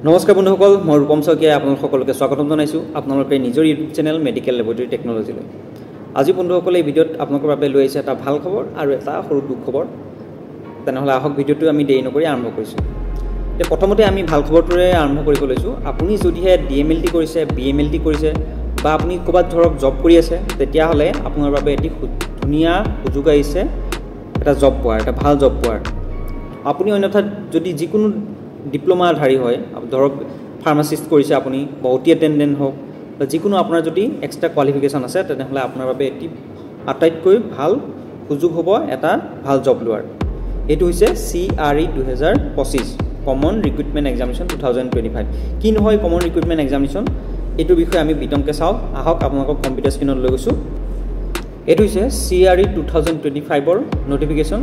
নমস্কাৰ বন্ধুসকল, মই ৰূপম শইকীয়াই আপোনালোক সকলোকে স্বাগতম জনাইছোঁ আপোনালোকৰ নিজৰ ইউটিউব চেনেল মেডিকেল লেবৰেটৰী টেকনলজিলৈ। আজি বন্ধুসকলে এই ভিডিঅ'ত আপোনালোকৰ বাবে লৈ আহিছে এটা ভাল খবৰ আৰু এটা সৰু দুখ খবৰ। তেনেহ'লে আহক ভিডিঅ'টো আমি দেৰি নকৰি আৰম্ভ কৰিছোঁ। এতিয়া প্ৰথমতে আমি ভাল খবৰটোৰে আৰম্ভ কৰিব লৈছোঁ। আপুনি যদিহে DMLT কৰিছে, BMLT কৰিছে বা আপুনি ক'ৰবাত ধৰক জব কৰি আছে, তেতিয়াহ'লে আপোনাৰ বাবে এটি ধুনীয়া সুযোগ আহিছে এটা জব পোৱাৰ, এটা ভাল জব পোৱাৰ। আপুনি অন্যথা যদি যিকোনো ডিপ্ল'মাধাৰী হয়, ধৰক ফাৰ্মাচিষ্ট কৰিছে আপুনি বা OT এটেণ্ডেণ্ট হওক বা যিকোনো আপোনাৰ যদি এক্সট্ৰা কোৱালিফিকেশ্যন আছে, তেনেহ'লে আপোনাৰ বাবে এটি আটাইতকৈ ভাল সুযোগ হ'ব এটা ভাল জব লোৱাৰ। এইটো হৈছে CRE 2025 কমন ৰিক্ৰুইটমেণ্ট এক্সামিনেশ্যন 2025। কি নহয় কমন ৰিক্ৰুইটমেণ্ট এক্সামিনেশ্যন, এইটোৰ বিষয়ে আমি বিতংকে চাওঁ। আহক আপোনালোকক কম্পিউটাৰ স্ক্ৰীণত লৈ গৈছোঁ। এইটো হৈছে CRE 2025ৰ নটিফিকেশ্যন।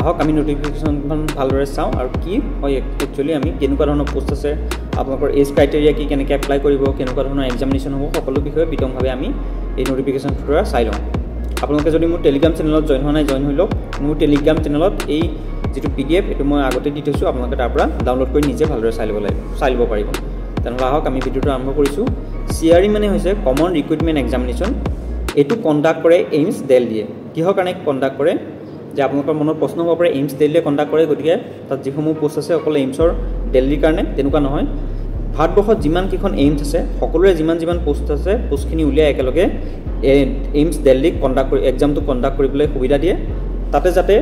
আহক আমি নটিফিকেশ্যনখন ভালদৰে চাওঁ আৰু কি হয় একচুৱেলি আমি কেনেকুৱা ধৰণৰ পোষ্ট আছে, আপোনালোকৰ এজ ক্ৰাইটেৰিয়া কি, কেনেকৈ এপ্লাই কৰিব, কেনেকুৱা ধৰণৰ এক্সামিনেশ্যন হ'ব, সকলো বিষয়ে বিতংভাৱে আমি এই নটিফিকেশ্যনটোৰ পৰা চাই লওঁ। আপোনালোকে যদি মোৰ টেলিগ্ৰাম চেনেলত জইন হোৱা নাই, জইন হৈ লওক। মোৰ টেলিগ্ৰাম চেনেলত এই যিটো PDF এইটো মই আগতে দি থৈছোঁ, আপোনালোকে তাৰ পৰা ডাউনলোড কৰি নিজে ভালদৰে চাই ল'ব পাৰিব। তেনেহ'লে আহক আমি ভিডিঅ'টো আৰম্ভ কৰিছোঁ। CRE মানে হৈছে কমন ৰিক্ৰুইটমেণ্ট এক্সামিনেশ্যন। এইটো কণ্ডাক্ট কৰে এইমছ দিল্লীয়ে। কিহৰ কাৰণে কণ্ডাক্ট কৰে যে আপোনালোকৰ মনত প্ৰশ্ন হ'ব পাৰে, এইমছ দিল্লীয়ে কণ্ডাক্ট কৰে, গতিকে তাত যিসমূহ পোষ্ট আছে অকল এইমছৰ দিল্লীৰ কাৰণে, তেনেকুৱা নহয়। ভাৰতবৰ্ষত যিমানকেইখন এইমছ আছে সকলোৰে যিমান পোষ্ট আছে, পোষ্টখিনি উলিয়াই একেলগে এইমছ দিল্লীক এক্সামটো কণ্ডাক্ট কৰিবলৈ সুবিধা দিয়ে। তাতে যাতে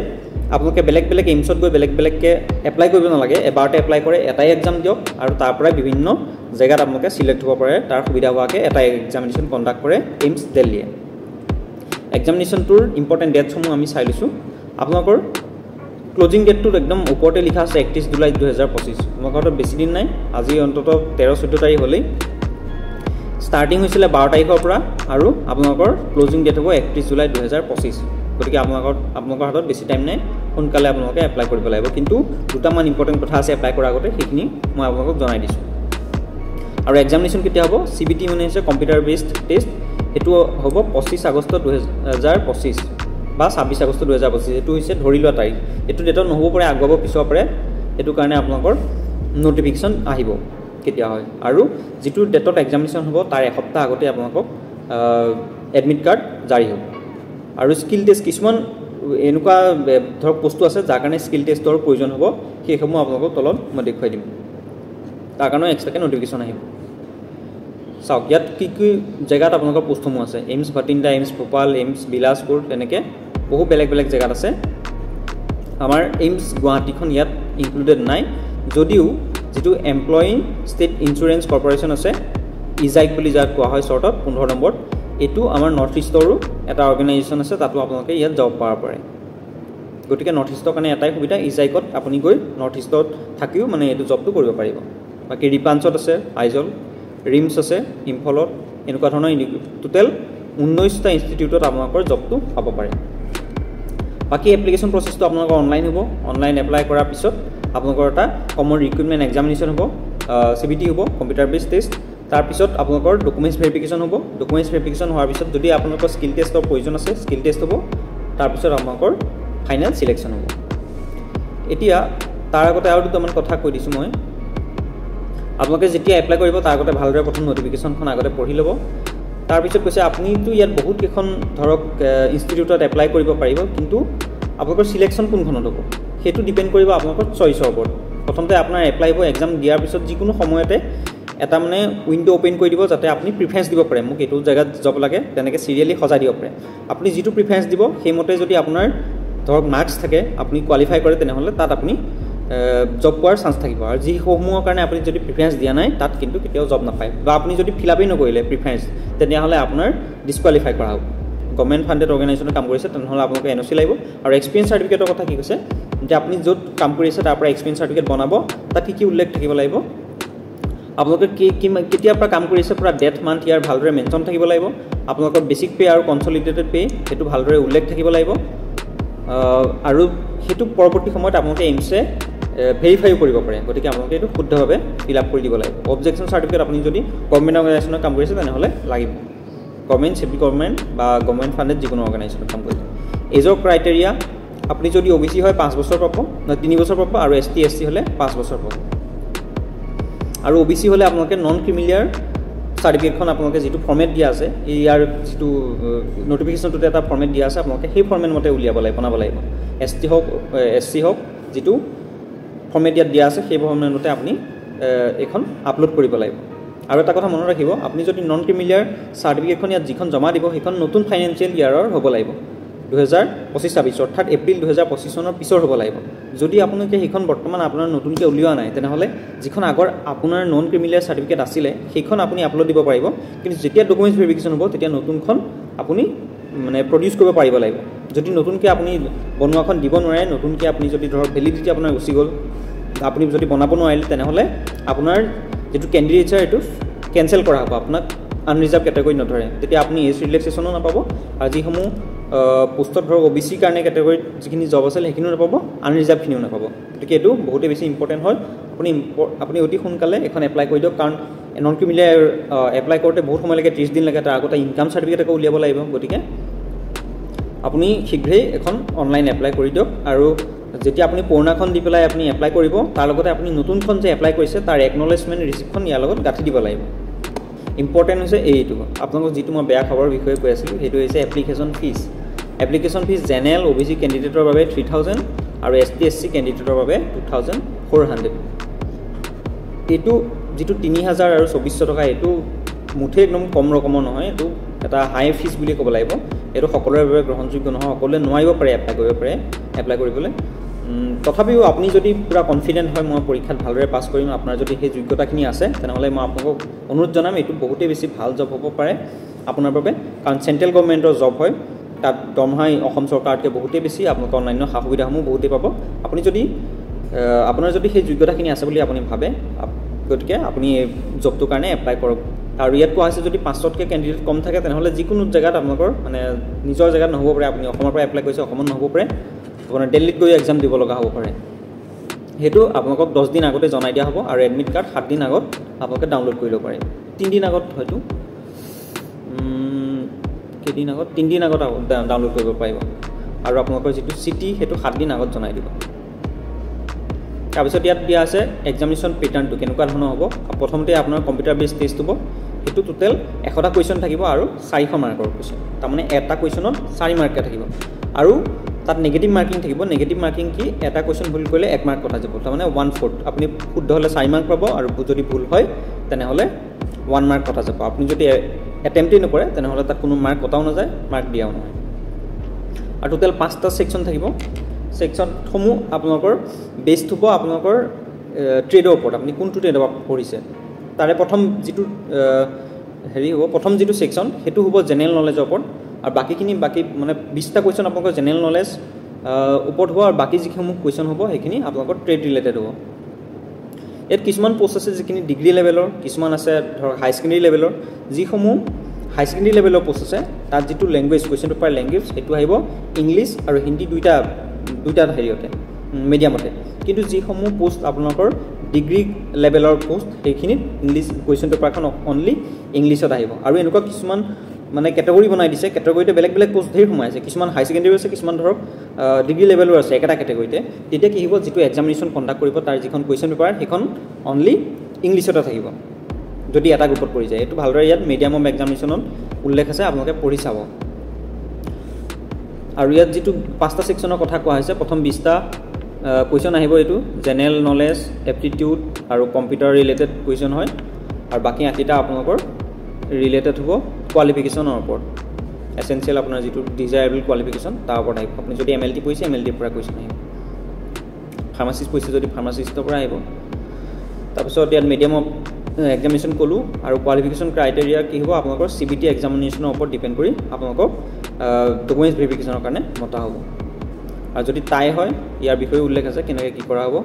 আপোনালোকে বেলেগ বেলেগ এইমছত গৈ বেলেগ বেলেগকৈ এপ্লাই কৰিব নালাগে, এবাৰতে এপ্লাই কৰে, এটাই এক্সাম দিয়ক আৰু তাৰ পৰাই বিভিন্ন জেগাত আপোনালোকে চিলেক্ট হ'ব পাৰে। তাৰ সুবিধা হোৱাকৈ এটা এক্সামিনেশ্যন কণ্ডাক্ট কৰে এইমছ দিল্লীয়ে। এক্সামিনেশ্যনটোৰ ইম্পৰ্টেণ্ট ডেটসমূহ আমি চাই লৈছোঁ। আপোনালোকৰ ক্লজিং ডেটটোত একদম ওপৰতে লিখা আছে 31 জুলাই 2025। আপোনালোকৰ হাতত বেছি দিন নাই, আজি অন্ততঃ 13-14 তাৰিখ হ'লেই। ষ্টাৰ্টিং হৈছিলে 12 তাৰিখৰ পৰা আৰু আপোনালোকৰ ক্লজিং ডেট হ'ব 31 জুলাই 2025। গতিকে আপোনালোকৰ হাতত বেছি টাইম নাই, সোনকালে আপোনালোকে এপ্লাই কৰিব লাগিব। কিন্তু দুটামান ইম্পৰ্টেণ্ট কথা আছে এপ্লাই কৰাৰ আগতে, সেইখিনি মই আপোনালোকক জনাই দিছোঁ। আৰু এক্সামিনেশ্যন কেতিয়া হ'ব? CBT মানে হৈছে কম্পিউটাৰ বেছড টেষ্ট। এইটো হ'ব 25 আগষ্ট 2025 বা 26 আগষ্ট 2025। এইটো হৈছে ধৰি লোৱা তাৰিখ। এইটো ডেটত নহ'ব পাৰে, আগুৱাব পিছুৱাব পাৰে। সেইটো কাৰণে আপোনালোকৰ নটিফিকেশ্যন আহিব কেতিয়া হয়। আৰু যিটো ডেটত এক্সামিনেশ্যন হ'ব তাৰ এসপ্তাহ আগতে আপোনালোকক এডমিট কাৰ্ড জাৰি হ'ব। আৰু স্কিল টেষ্ট, কিছুমান এনেকুৱা ধৰক বস্তু আছে যাৰ কাৰণে স্কিল টেষ্টৰ প্ৰয়োজন হ'ব, সেইসমূহ আপোনালোকক তলত মই দেখুৱাই দিম। তাৰ কাৰণেও এক্সট্ৰাকৈ নটিফিকেশ্যন আহিব। চাওক ইয়াত কি কি জেগাত আপোনালোকৰ পোষ্টসমূহ আছে। AIIMS Bathinda, AIIMS Bhopal, AIIMS Bilaspur, তেনেকৈ বহু বেলেগ বেলেগ জেগাত আছে। আমাৰ এইমছ গুৱাহাটীখন ইয়াত ইনক্লুডেড নাই, যদিও যিটো এমপ্লয়ী ষ্টেট ইঞ্চুৰেঞ্চ কৰ্পৰেশ্যন আছে, ইজাইক বুলি যাক কোৱা হয় শ্বৰ্টত, 15 নম্বৰত, এইটো আমাৰ নৰ্থ ইষ্টৰো এটা অৰ্গেনাইজেশ্যন আছে, তাতো আপোনালোকে ইয়াত জব পাব পাৰে। গতিকে নৰ্থ ইষ্টৰ কাৰণে এটাই সুবিধা, ইজাইকত আপুনি গৈ নৰ্থ ইষ্টত থাকিও মানে এইটো জবটো কৰিব পাৰিব। বাকী ৰিপাঞ্চত আছে, আইজল, ৰিমছ আছে ইম্ফলত, এনেকুৱা ধৰণৰ টোটেল 19টা ইনষ্টিটিউটত আপোনালোকৰ জবটো পাব পাৰে। বাকী এপ্লিকেশ্যন প্ৰচেছটো আপোনালোকৰ অনলাইন হ'ব। অনলাইন এপ্লাই কৰাৰ পিছত আপোনালোকৰ এটা কমন ৰিক্ৰুইটমেণ্ট এক্সামিনেশ্যন হ'ব, CBT হ'ব, কম্পিউটাৰ বেছড টেষ্ট। তাৰপিছত আপোনালোকৰ ডকুমেণ্টছ ভেৰিফিকেশ্যন হ'ব। ডকুমেণ্টছ ভেৰিফিকেশ্যন হোৱাৰ পিছত যদি আপোনালোকৰ স্কিল টেষ্টৰ প্ৰয়োজন আছে, স্কিল টেষ্ট হ'ব। তাৰপিছত আপোনালোকৰ ফাইনেল ছিলেকশ্যন হ'ব। এতিয়া তাৰ আগতে আৰু দুটামান কথা কৈ দিছোঁ মই। আপোনালোকে যেতিয়া এপ্লাই কৰিব তাৰ আগতে ভালদৰে প্ৰথম নটিফিকেশ্যনখন আগতে পঢ়ি ল'ব। তাৰপিছত কৈছে আপুনিতো ইয়াত বহুত কেইখন ধৰক ইনষ্টিটিউটত এপ্লাই কৰিব পাৰিব, কিন্তু আপোনালোকৰ ছিলেকশ্যন কোনখনত হ'ব সেইটো ডিপেণ্ড কৰিব আপোনালোকৰ চইচৰ ওপৰত। প্ৰথমতে আপোনাৰ এপ্লাই হ'ব, এক্সাম দিয়াৰ পিছত যিকোনো সময়তে এটা মানে উইণ্ড' অ'পেন কৰি দিব, যাতে আপুনি প্ৰিফাৰেঞ্চ দিব পাৰে, মোক এইটো জেগাত জব লাগে, তেনেকৈ চিৰিয়েলি সজাই দিব পাৰে। আপুনি যিটো প্ৰিফাৰেঞ্চ দিব সেইমতে যদি আপোনাৰ ধৰক মাৰ্কছ থাকে, আপুনি কোৱালিফাই কৰে, তেনেহ'লে তাত আপুনি জব পোৱাৰ চান্স থাকিব। আৰু যিসমূহৰ কাৰণে আপুনি যদি প্ৰিফাৰেঞ্চ দিয়া নাই, তাত কিন্তু কেতিয়াও জব নাপায়। বা আপুনি যদি ফিল আপেই নকৰিলে প্ৰিফাৰেঞ্চ, তেতিয়াহ'লে আপোনাৰ ডিছকুৱালিফাই কৰা হ'ব। গভৰ্ণমেণ্ট ফাণ্ডেড অৰ্গেনাইজেশ্যনত কাম কৰিছে, তেনেহ'লে আপোনালোকে NOC লাগিব। আৰু এক্সপিৰিয়েঞ্চ চাৰ্টিফিকেটৰ কথা কি কৈছে, যে আপুনি য'ত কাম কৰি আছে তাৰ পৰা এক্সপিৰিয়েঞ্চ চাৰ্টিফিকেট বনাব। তাত কি কি উল্লেখ থাকিব লাগিব, আপোনালোকে কেতিয়াৰ পৰা কাম কৰি আছে পুৰা ডেট, মান্থ, ইয়াৰ ভালদৰে মেনশ্যন থাকিব লাগিব। আপোনালোকৰ বেছিক পে' আৰু কনচলিডেটেড পে' সেইটো ভালদৰে উল্লেখ থাকিব লাগিব। আৰু সেইটো পৰৱৰ্তী সময়ত আপোনালোকে এইমছে ভেৰিফাইও কৰিব পাৰে। গতিকে আপোনালোকে এইটো শুদ্ধভাৱে ফিল আপ কৰি দিব লাগিব। অবজেকশ্যন চাৰ্টিফিকেট আপুনি যদি গভৰ্ণমেণ্ট অৰ্গেনাইজেশ্যনত কাম কৰিছে তেনেহ'লে লাগিব। গভৰ্ণমেণ্ট, চেমি গভৰ্ণমেণ্ট বা গভৰ্ণমেণ্ট ফাণ্ডেড যিকোনো অৰ্গেনাইজেশ্যনত কাম কৰিছে। এজৰ ক্ৰাইটেৰিয়া, আপুনি যদি OBC হয় 5 বছৰ পাব, 3 বছৰ পাব, আৰু ST SC হ'লে 5 বছৰ পাব। আৰু OBC হ'লে আপোনালোকে নন ক্ৰিমিলিয়াৰ চাৰ্টিফিকেটখন আপোনালোকে যিটো ফৰ্মেট দিয়া আছে ইয়াৰ যিটো নটিফিকেশ্যনটোতে এটা ফৰ্মেট দিয়া আছে আপোনালোকে সেই ফৰ্মেট মতে উলিয়াব লাগিব বনাব লাগিব ST হওক SC হওক যিটো ফৰ্মেট ইয়াত দিয়া আছে সেই ফৰ্মেট মতে আপুনি এখন আপলোড কৰিব লাগিব আৰু এটা কথা মনত ৰাখিব আপুনি যদি নন ক্ৰিমিলিয়াৰ চাৰ্টিফিকেটখন ইয়াত যিখন জমা দিব সেইখন নতুন ফাইনেন্সিয়েল ইয়াৰৰ হ'ব লাগিব 2025-26 অৰ্থাৎ এপ্ৰিল 2025 চনৰ পিছৰ হ'ব লাগিব যদি আপোনালোকে সেইখন বৰ্তমান আপোনাৰ নতুনকৈ উলিওৱা নাই তেনেহ'লে যিখন আগৰ আপোনাৰ নন ক্ৰিমিলিয়াৰ চাৰ্টিফিকেট আছিলে সেইখন আপুনি আপলোড দিব পাৰিব কিন্তু যেতিয়া ডকুমেণ্টছ ভেৰিফিকেশ্যন হ'ব তেতিয়া নতুনখন আপুনি মানে প্ৰডিউচ কৰিব পাৰিব লাগিব যদি নতুনকৈ আপুনি বনোৱাখন দিব নোৱাৰে নতুনকৈ আপুনি যদি ধৰক ভেলিডিটি আপোনাৰ গুচি গ'ল আপুনি যদি বনাব নোৱাৰিলে তেনেহ'লে আপোনাৰ যেটো কেণ্ডিডেটছৰ এটো কেনসেল কৰা হ'ব আপোনাক আনৰিজাৰ্ভ ক্যাটাগৰী নধৰে তেতিয়া আপুনি এজ ৰিলেক্সেশনো নাপাব আৰু যিসমূহ পোষ্টত ধৰক OBC কাৰণে ক্যাটাগৰী যিখিনি জব আছে সেইখিনিও নাপাব আনৰিজাৰ্ভ খিনিও নাপাব গতিকে এটো বহুত বেছি ইম্পৰ্টেন্ট হয় আপুনি অতি সোনকালে এখন এপ্লাই কৰি দিয়ক কাৰণ নন ক্ৰিমিলিয়াৰ এপ্লাই কৰোতে বহুত সময় লাগে 30 দিন লাগে তাৰ আগতে ইনকাম সাৰ্টিফিকেট আকৌ উলিয়াব লাগিব গতিকে আপুনি শীঘ্ৰেই এখন অনলাইন এপ্লাই কৰি দিয়ক আৰু যেতিয়া আপুনি পুৰণাখন দি পেলাই আপুনি এপ্লাই কৰিব তাৰ লগতে আপুনি নতুনখন যে এপ্লাই কৰিছে তাৰ একনলেজমেন্ট ৰিসিপ্টখন ইয়াৰ লগত গাঁঠি দিব লাগিব ইম্পৰ্টেন্ট হৈছে এইটো আপোনালোক যিটো মই বেয়া খবৰ বিষয়ে কৈ আছিলোঁ সেইটো হৈছে এপ্লিকেশন ফিজ জেনেৰেল OBC ক্যান্ডিডেটৰ বাবে 3000 আৰু ST SC ক্যান্ডিডেটৰ বাবে 2400 এটো যেটো 3000 আৰু 2400 টকা এটো মুঠে একদম কম ৰকমৰ নহয় এটো এটা হাই ফিজ বুলি ক'ব লাগিব এটো সকলোৰে বাবে গ্ৰহণযোগ্য নহয় সকলোৱে নোৱাৰিব পাৰে এপ্লাই কৰিবলৈ তথাপিও আপুনি যদি পুৰা কনফিডেন্ট হয় মই পৰীক্ষাত ভালদৰে পাছ কৰিম আপোনাৰ যদি সেই যোগ্যতাখিনি আছে তেনেহলে মই আপোনাক অনুৰোধ জনাম এটো বহুতে বেছি ভাল জব হ'ব পাৰে আপোনাৰ বাবে কাৰণ সেন্ট্ৰেল গভৰ্ণমেন্টৰ জব হয় তাত দৰমহাই অসম চৰকাৰতকৈ বহুতে বেছি আপোনাক অন্যান্য সুবিধাসমূহ বহুতে পাব আপুনি যদি আপোনাৰ যদি সেই যোগ্যতাখিনি আছে বুলি আপুনি ভাবে গতিকে আপুনি জবটোৰ কাৰণে এপ্লাই কৰক আৰু ইয়াত কোৱা হৈছে যদি 500তকৈ ক্যান্ডিডেট কম থাকে তেনেহলে যিকোনো জায়গাত আপোনাকৰ মানে নিজৰ জায়গাত নহব পাৰে আপুনি অসমৰ পৰা এপ্লাই কৰিছে অসমত নহব পাৰে আপোনাৰ দিল্লীত গৈ এক্সাম দিব লগা হ'ব পাৰে হেতু আপোনাক 10 দিন আগতে জনাই দিয়া হ'ব আৰু এডমিট কাৰ্ড 7 দিন আগত আপোনাক ডাউনলোড কৰি ল'ব পাৰে 3 দিন আগত হয়তো 3 দিন আগত ডাউনলোড কৰিব পাৰিব আৰু আপোনাকৰ যেটো সিটি হেতু 7 দিন আগত জনাই দিব তাৰপিছত ইয়াত দিয়া আছে এক্সামিনেশ্যন প্যাটাৰ্নটো কেনেকুৱা ধৰণৰ হ'ব প্ৰথমতে আপোনাৰ কম্পিউটাৰ বেস টেষ্ট হ'ব এটো টোটাল 100টা কোৱেশ্চন থাকিব আৰু 400 মাৰ্কৰ কোৱেশ্চন তাৰ মানে এটা কোৱেশ্চনত 4 মাৰ্ক থাকিব আৰু তাত নেগেটিভ মাৰ্কিং থাকিব নেগেটিভ মাৰ্কিং কি এটা কোৱেশ্চন ভুল কৰিলে 1 মাৰ্ক কটা যাব তাৰ মানে 1/4 আপুনি শুদ্ধ হলে 4 মাৰ্ক পাব আৰু যদি ভুল হয় তেনেহলে 1 মাৰ্ক কটা যাব আপুনি যদি এটেম্পটে নকৰে তেনেহলে তাত কোনো মাৰ্ক কটাও নাযায় মাৰ্ক দিয়াও নহয় আৰু টোটাল 5টা সেকশন থাকিব সেকশন সমূহ আপোনালোকৰ বেসড হ'ব আপোনালোকৰ ট্ৰেডৰ ওপৰত আপুনি কোনটো ট্ৰেডৰ পঢ়িছে তাৰে প্ৰথম যেটো হ'ব প্ৰথম যেটো সেকশন হেতু হ'ব জেনাৰেল নলেজৰ ওপৰত আৰু বাকিখিনি মানে 20টা কোৱেশ্চন আপোনালোকৰ জেনাৰেল নলেজ ওপৰত হ'ব আৰু বাকি যিসমূহ কোৱেশ্চন হ'ব সেইখিনি আপোনালোকৰ ট্ৰেড ৰিলেটেড হ'ব ইয়াত কিছুমান পোষ্ট আছে যিখিনি ডিগ্ৰী লেভেলৰ কিছুমান আছে ধৰ হাই সেকেন্ডাৰী লেভেলৰ যিসমূহ হাই সেকেন্ডাৰী লেভেলৰ পোষ্ট আছে তাত যেটো ল্যাঙ্গুৱেজ কোৱেশ্চন পেপাৰ ল্যাঙ্গুৱেজ হেতু আহিব ইংলিশ আৰু হিন্দী দুইটা হেৰিয়তে মিডিয়ামতে কিন্তু যিসমূহ পোষ্ট আপোনালোকৰ ডিগ্ৰী লেভেলৰ পোষ্ট সেইখিনি ইংলিশ কোৱেশ্চন পেপাৰখন অনলি ইংলিশত আহিব আৰু এনেকুৱা কিছুমান মানে ক্যাটাগৰী বনাই দিছে ক্যাটাগৰীতে বেলেগ পোষ্ট ধেৰ সোমাইছে কিছুমান হাই সেকেন্ডাৰী আছে কিছুমান ধৰক ডিগ্ৰী লেভেলৰ আছে একেটা ক্যাটাগৰীতে তেতিয়া কি হ'ব যেটো এক্সামিনেশ্যন কন্ডাক্ট কৰিব তাৰ যিখন কোৱেশ্চন পেপাৰ সেইখন অনলি ইংলিশতে থাকিব যদি এটা গ্ৰুপত পৰি যায় এটো ভালদৰে ইয়াত মিডিয়াম অফ এক্সামিনেশ্যনত উল্লেখ আছে আপোনালোকে পঢ়ি চাব আৰু ইয়াত যেটো 5টা সেকশনৰ কথা কোৱা হৈছে প্ৰথম 20টা কোৱেশ্চন আহিব এটো জেনাৰেল নলেজ এপ্টিটিউড আৰু কম্পিউটাৰ ৰিলেটেড কোৱেশ্চন হয় আৰু বাকি 8টা আপোনালোকৰ ৰিলেটেড হ'ব কোৱালিফিকেশনৰ ওপৰত এসেনশিয়াল আপোনাৰ যেটো ডিজায়াৰেবল কোৱালিফিকেশন তাৰ ওপৰত আহিব আপুনি যদি MLT পঢ়িছে MLT পৰা কোৱেশ্চন আহিব ফাৰ্মাসিষ্ট পঢ়িছে যদি ফাৰ্মাসিষ্টৰ পৰা আহিব তাৰপিছত ইয়াত মিডিয়াম অফ এক্সামিনেশ্যন কলো আৰু কোৱালিফিকেশন ক্ৰাইটেৰিয়া কি হ'ব আপোনালোকৰ CBT এক্সামিনেশ্যনৰ ওপৰত ডিপেন্ড কৰি আপোনালোকক ডকুমেন্টছ ভেৰিফিকেশনৰ কাৰণে মতা হ'ব আৰু যদি তাই হয় ইয়াৰ বিষয়ে উল্লেখ আছে কেনেকৈ কি কৰা হ'ব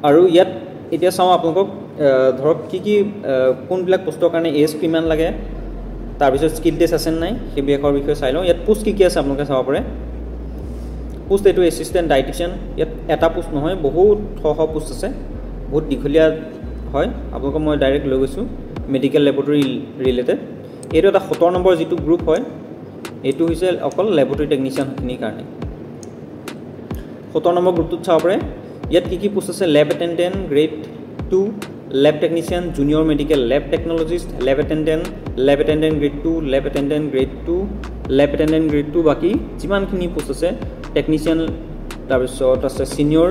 আৰু ইয়াত এতিয়া চাও আপোনালোকক ধৰক কি কোনবিলাক পোষ্টৰ কাৰণে এজ কিমান লাগে তাৰ পিছত স্কিল টেষ্ট আছে নাই সেই বিষয়ে চাই লওঁ ইয়াত পোষ্ট কি আছে আপোনালোকে চাব পাৰে পোষ্ট এটো এসিস্ট্যান্ট ডায়েটিশিয়ান ইয়াত এটা পোষ্ট নহয় বহুত পোষ্ট আছে বহুত দীঘলীয়া হয় আপোনালোকক মই ডাইৰেক্ট লৈ গৈছো মেডিকেল ল্যাবৰেটৰী ৰিলেটেড এটো এটা 17 নম্বৰ যেটো গ্ৰুপ হয় এটো হৈছে অকল ল্যাবৰেটৰী টেকনিশিয়ান খিনিৰ কাৰণে 17 নম্বৰ গ্ৰুপটোত চাব পাৰে ইয়াত কি পোষ্ট আছে lab attendant grade 2 lab technician junior medical lab technologist lab attendant grade 2 lab attendant grade 2 lab attendant grade 2 বাকি যিমানখিনি পোষ্ট আছে টেকনিশিয়ান তাৰপিছত আছে senior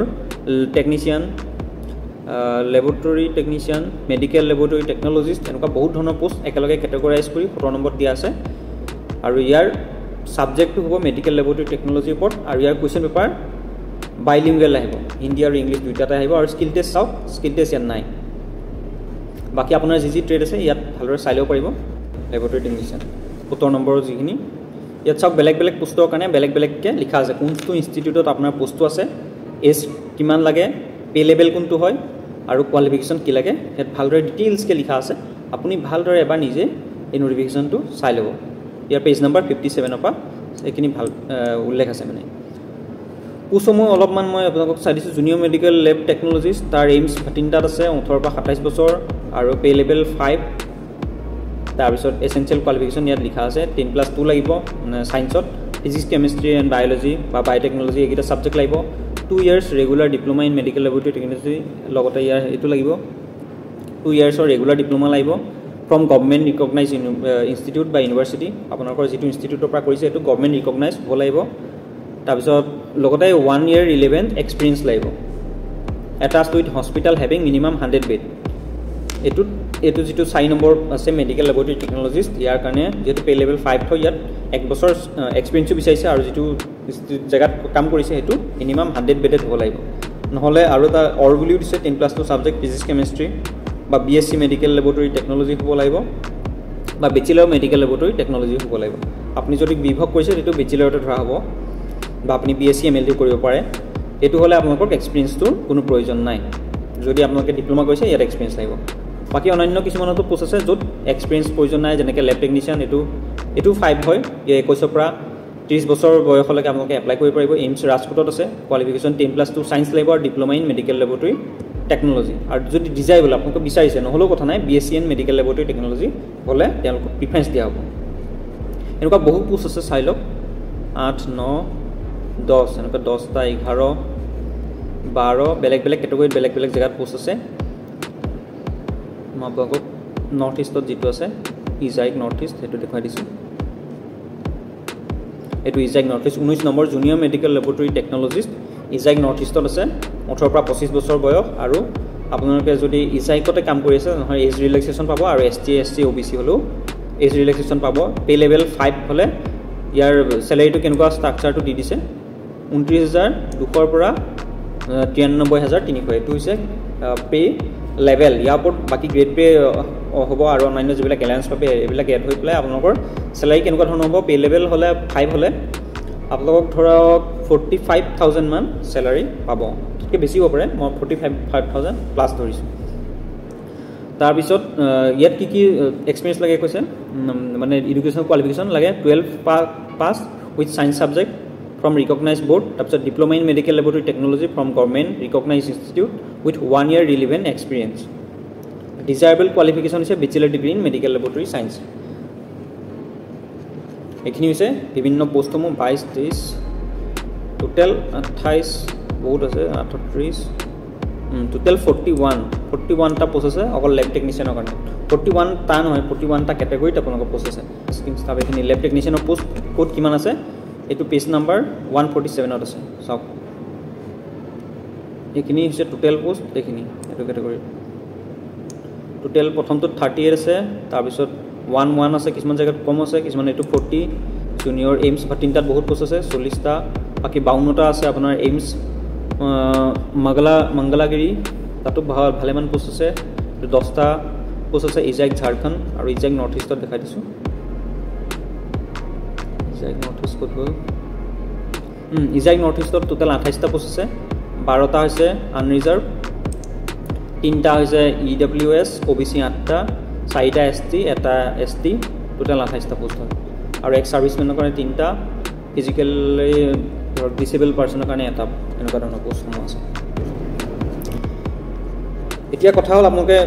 technician laboratory technician medical laboratory technologist এনেকুৱা বহুত ধৰণৰ পোষ্ট একেলগে কেটেগৰাইজ কৰি 17 নম্বৰ দিয়া আছে আৰু ইয়াৰ সাবজেক্টটো হ'ব মেডিকেল ল্যাবৰেটৰী টেকনলজি ওপৰত আৰু ইয়াৰ কোৱেশ্চন পেপাৰ বাইলিংগুৱেল আহিব হিন্দী আৰু ইংলিছ দুইটাতে আহিব আৰু স্কিল টেষ্ট চাওক স্কিল টেষ্ট ইয়াত নাই বাকি আপোনাৰ যি ট্ৰেড আছে ইয়াত ভালদৰে চাই ল'ব পাৰিব ল্যাবৰেটৰী টেকনিশিয়ান 17 নম্বৰৰ যিখিনি ইয়াত চাওক বেলেগ বেলেগ পোষ্টৰ কাৰণে বেলেগ বেলেগকৈ লিখা আছে কোনটো ইনষ্টিটিউটত আপোনাৰ পোষ্টটো আছে এজ কিমান লাগে পে লেভেল কোনটো হয় আৰু কোৱালিফিকেশ্যন কি লাগে ইয়াত ভালদৰে ডিটেইলছকৈ লিখা আছে আপুনি ভালদৰে এবাৰ নিজে এই নোটিফিকেশ্যনটো চাই ল'ব ইয়াৰ পেজ নম্বৰ 57 পৰা এইখিনি ভাল উল্লেখ আছে মানে পোষ্টসমূহ অলপমান মই আপোনালোকক চাই দিছোঁ জুনিয়ৰ মেডিকেল লেব টেকনলজিষ্ট তাৰ এইমছ 3টাত আছে 18 পৰা 27 বছৰ আৰু পে লেভেল 5 তাৰপিছত এসেনশিয়াল কোৱালিফিকেশ্যন ইয়াত লিখা আছে 10+2 লাগিব সায়েন্সত ফিজিক্স কেমিষ্ট্ৰি এণ্ড বায়'লজি বা বায়'টেকনলজি এইকেইটা ছাবজেক্ট লাগিব 2 years regular diploma in medical laboratory technology লগতে ইয়াৰ এইটো লাগিব 2 yearsৰ ৰেগুলাৰ ডিপ্ল'মা লাগিব ফ্ৰম গভৰ্ণমেণ্ট ৰিকগনাইজ ইনষ্টিটিউট বা ইউনিভাৰ্চিটি আপোনালোকৰ যিটো ইনষ্টিটিউটৰ পৰা কৰিছে এইটো গভৰ্ণমেণ্ট ৰিকগনাইজ হ'ব লাগিব তাৰপিছত লগতে 1 year relevant experience লাগিব attached with hospital having minimum 100 bed এটো যেটো 4 নম্বৰ আছে মেডিকেল ল্যাবৰেটৰী টেকনলজিষ্ট ইয়াৰ কাৰণে যেটো পে লেভেল 5 হয় ইয়াত 1 বছৰ এক্সপেৰিয়েন্স বিচাৰিছে আৰু যেটো জায়গাত কাম কৰিছে হেতু মিনিমাম 100 বেডেড হ'ব লাগিব নহলে আৰু এটা অৰ বুলিও দিছে 10+2 সাবজেক্ট ফিজিক্স কেমিষ্ট্ৰি বা বিএসসি মেডিকেল ল্যাবৰেটৰী টেকনলজি হ'ব লাগিব বা বেচেলৰ মেডিকেল ল্যাবৰেটৰী টেকনলজি হ'ব লাগিব আপুনি যদি বিভাগ কৰিছে এটো বেচেলৰতে ধৰা হ'ব বা আপুনি বিএসসি এমএলটি কৰিব পাৰে এটো হলে আপোনালোকৰ এক্সপেৰিয়েন্সটো কোনো প্ৰয়োজন নাই যদি আপোনালোকে ডিপ্লোমা কৰিছে ইয়াত এক্সপেৰিয়েন্স লাগিব বাকি অনন্য কিছুমানতো পোষ্ট আছে যত এক্সপেৰিয়েন্স প্ৰয়োজন নাই যেনেকৈ ল্যাব টেকনিশিয়ান এটো 5 হয় 21 পৰা 30 বছৰ বয়সলৈকে আপোনালোকে এপ্লাই কৰিব পাৰিব এইমছ ৰাজকোটত আছে কোৱালিফিকেশ্যন 10+2 সায়েন্স লাগিব আৰু diploma in medical laboratory technology আৰু যদি ডিজাইবল আপোনালোকে বিচাৰিছে নহলেও কথা নাই BSc in medical laboratory technology হলে তেওঁলোকক প্ৰিফাৰেন্স দিয়া হ'ব এনেকুৱা বহু পোষ্ট আছে চাই লওক 8 9 10 এনেকুৱা 10টা 11 12 বেলেগ বেলেগ কেটেগৰীত বেলেগ বেলেগ জায়গাত পোষ্ট আছে মই আপোনালোকক নৰ্থ ইষ্টত যেটো আছে ইজাইক নৰ্থ ইষ্ট হেতু দেখাই দিছো এটো ইজাইক north east 19 number junior medical laboratory technologist ইজাইক নৰ্থ ইষ্টত আছে 18 পৰা 25 বছৰ বয়স আৰু আপোনালোকে যদি ইজাইকতে কাম কৰি আছে নহয় এজ ৰিলেক্সেশ্যন পাব আৰু এসটি এসসি ওবিসি হলো এজ ৰিলেক্সেশ্যন পাব পে লেভেল 5 হলে ইয়াৰ স্যালাৰিটো কেনেকুৱা ষ্ট্ৰাকচাৰটো দি দিছে 29200 পৰা 93300 এটো হৈছে পে লেভেল ইয়াৰ ওপৰত বাকি গ্ৰেড পে হ'ব আৰু অন্যান্য যিবিলাক এলায়েন্স পাবে এইবিলাক এড হৈ পেলাই আপোনালোকৰ স্যালাৰি কেনেকুৱা ধৰণৰ হ'ব পে লেভেল হলে 5 হলে আপোনালোকক ধৰক 45000 মান স্যালাৰি পাব ঠিক বেছি হ'ব পাৰে মই 45000 প্লাস ধৰিছো তাৰ পিছত ইয়াত কি এক্সপেৰিয়েন্স লাগে কৈছে মানে এডুকেশনাল কোৱালিফিকেশ্যন লাগে 12 pass with science subject from recognized board তাৰপিছত diploma in medical laboratory technology from government recognized institute with 1 year relevant experience desirable qualification is a bachelor degree in medical laboratory science এখিনি হৈছে বিভিন্ন পোষ্টসমূহ 22 23 total 28 বহুত আছে 38 total 41 টা post আছে অকল lab টেকনিশিয়ানৰ কাৰণে 41 টা নহয় 41 টা ক্যাটাগৰীত আপোনালোকৰ পোষ্ট আছে স্কিম স্টাফ এখিনি ল্যাব টেকনিশিয়ানৰ পোষ্ট কোড কিমান আছে এটো পেজ নাম্বাৰ 147 ত আছে চাওক এখিনি হৈছে টোটাল পোষ্ট এখিনি এটো ক্যাটাগৰী টোটাল প্ৰথমটো 38 আছে তাৰ পিছত 11 আছে কিছুমান জায়গাত কম আছে কিছুমান এটো 40 জুনিয়ৰ এইমছ 3টাত বহুত পোষ্ট আছে 40টা বাকি 52টা আছে আপোনাৰ এইমছ মংগলাগিৰি তাতো ভালেমান পোষ্ট আছে 10টা পোষ্ট আছে ইজাইক ঝাৰখণ্ড আৰু ইজাইক নৰ্থ ইষ্টত দেখাই দিছো ইজাইক নৰ্থ ইষ্ট কত গল ইজাইক নৰ্থ ইষ্টত টোটাল 28টা পোষ্ট আছে 12টা হৈছে আনৰিজাৰ্ভ 3টা হৈছে ইডব্লিউএছ ওবিসি 8টা 4টা এসটি এটা এসটি টোটাল 28টা পোষ্ট হয় আৰু এক্স সাৰ্ভিসমেনৰ কাৰণে 3টা ফিজিক্যালি ডিসেবল পাৰ্সনৰ কাৰণে এটা এনেকুৱা ধৰণৰ পোষ্ট আছে এতিয়া কথা হল আপোনালোকে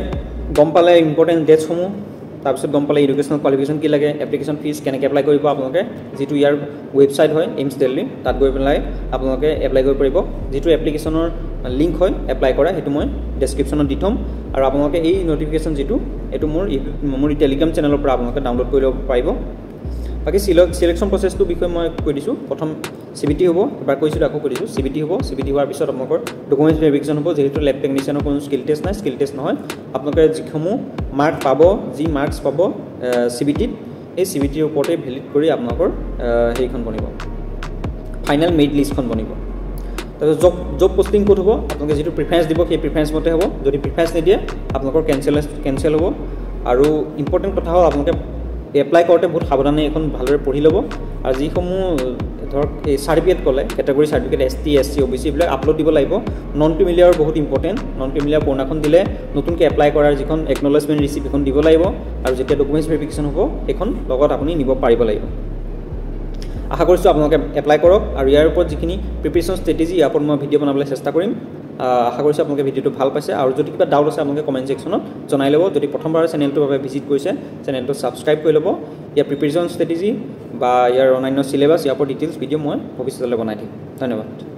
গম পালে ইম্পৰ্টেন্ট ডেটস সমূহ তাৰ পিছত গম পালে এডুকেশনাল কোৱালিফিকেশ্যন কি লাগে এপ্লিকেশ্যন ফিজ কেনেকৈ এপ্লাই কৰিব আপোনালোকে যেটো ইয়াৰ ৱেবসাইট হয় এইমছ দিল্লী তাত গৈ পেলাই আপোনালোকে এপ্লাই কৰিব পাৰিব যেটো এপ্লিকেশ্যনৰ লিংক হয় এপ্লাই কৰা সেইটো মই ডেছক্ৰিপশ্যনত দি থ'ম আৰু আপোনালোকে এই ন'টিফিকেশ্যন যিটো এইটো মোৰ টেলিগ্ৰাম চেনেলৰ পৰা আপোনালোকে ডাউনলোড কৰি ল'ব পাৰিব বাকী সিলেকশ্যন প্ৰচেছটোৰ বিষয়ে মই কৈ দিছোঁ প্ৰথম CBT হ'ব এবাৰ কৈছিলোঁ আকৌ কৈ দিছোঁ CBT হ'ব CBT হোৱাৰ পিছত আপোনালোকৰ ডকুমেণ্টছ ভেৰিফিকেশ্যন হ'ব যিহেতু লেব টেকনিচিয়ানৰ কোনো স্কিল টেষ্ট নাই স্কিল টেষ্ট নহয় আপোনালোকে যিসমূহ মাৰ্ক পাব যি মাৰ্কছ পাব CBTত এই CBTৰ ওপৰতে ভেলিড কৰি আপোনালোকৰ সেইখন বনিব ফাইনেল মেৰিট লিষ্টখন বনিব তাৰপিছত জব পোষ্টিং ক'ত হ'ব আপোনালোকে যিটো প্ৰিফাৰেঞ্চ দিব সেই প্ৰিফাৰেঞ্চ মতে হ'ব যদি প্ৰিফাৰেঞ্চ নিদিয়ে আপোনালোকৰ কেঞ্চেল হ'ব আৰু ইম্পৰ্টেণ্ট কথা হ'ল আপোনালোকে এপ্লাই কৰোঁতে বহুত সাৱধানে এখন ভালদৰে পঢ়ি ল'ব আৰু যিসমূহ ধৰক এই চাৰ্টিফিকেট ক'লে category certificate ST SC OBC এইবিলাক আপলোড দিব লাগিব নন ক্ৰিমিলিয়াৰ বহুত ইম্পৰ্টেণ্ট নন ক্ৰিমিলিয়াৰ পুৰণাখন দিলে নতুনকৈ এপ্লাই কৰাৰ যিখন একনলেজমেণ্ট ৰিচিপ্ট এখন দিব লাগিব আৰু যেতিয়া ডকুমেণ্টছ ভেৰিফিকেশ্যন হ'ব সেইখন লগত আপুনি নিব পাৰিব লাগিব আশা কৰিছোঁ আপোনালোকে এপ্লাই কৰক আৰু ইয়াৰ ওপৰত যিখিনি প্ৰিপেৰেশ্যন ষ্ট্ৰেটেজি ইয়াৰ ওপৰত মই ভিডিঅ' বনাবলৈ চেষ্টা কৰিম আশা কৰিছোঁ আপোনালোকে ভিডিঅ'টো ভাল পাইছে আৰু যদি কিবা ডাউট আছে আপোনালোকে কমেণ্ট ছেকশ্যনত জনাই ল'ব যদি প্ৰথমবাৰ চেনেলটোৰ বাবে ভিজিট কৰিছে চেনেলটো ছাবস্ক্ৰাইব কৰি ল'ব ইয়াৰ প্ৰিপেৰেশ্যন ষ্ট্ৰেটেজি বা ইয়াৰ অন্যান্য চিলেবাছ ইয়াৰ ওপৰত ডিটেইলছ ভিডিঅ' মই ভৱিষ্যতলৈ বনাই দিম ধন্যবাদ